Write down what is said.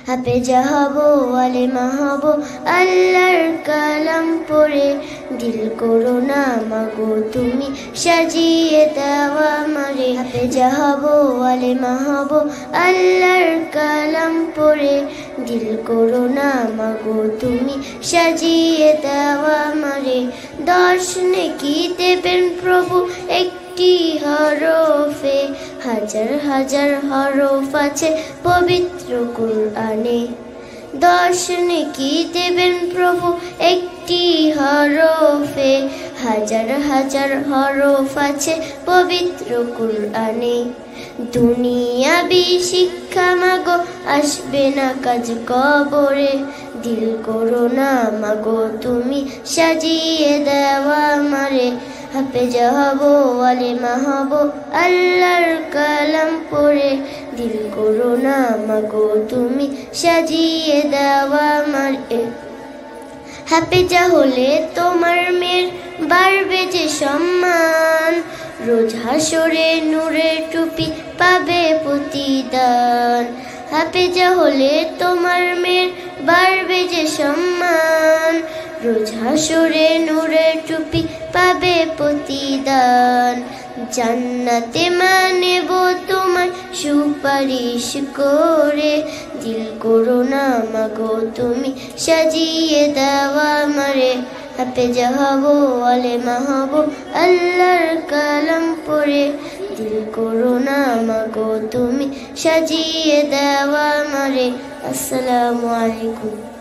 হাফেজা হব আলেমা হব আল্লাহর কালাম পড়ে দিল করো না মাগো তুমি সাজিয়ে দাও আমারে। হাফেজা হব আলেমা হব আল্লাহর কালাম পড়ে দিল করো না মাগো তুমি সাজিয়ে দাও আমারে। 10 নেকি দেবেন প্রভু একটি হরফে, হাজার হাজার হরফ আছে পবিত্র কুরআনে। 10 নেকি দেবেন প্রভু একটি হরফে, হাজার হাজার হরফ আছে পবিত্র কুরআনে। দুনিয়াবি শিক্ষা মাগো আসবে না কাজ কবরে, দিল করো না মাগো তুমি সাজিয়ে দাও আমারে। হাফেজা হব আলেমা হব আল্লাহর কালাম পড়ে দিল করো না মাগো তুমি সাজিয়ে দাও আমারে। হাফেজা হলে তোমার মেয়ের বাড়বে যে সম্মান, রোজ হাসরে নূরের টুপি পাবে প্রতিদান। হাফেজা হলে তোমার মেয়ের বাড়বে যে সম্মান, রোজ হাসরে নূরের টুপি পাবে প্রতিদান। জান্নাতে মানেব তোমার সুপারিশ করে, দিল করো না মাগো তুমি সাজিয়ে দাও আমারে। হাফেজা হব আলেমা হব আল্লাহর কালাম পড়ে দিল করো না মাগো তুমি সাজিয়ে দাও আমারে। আসসালামু আলাইকুম।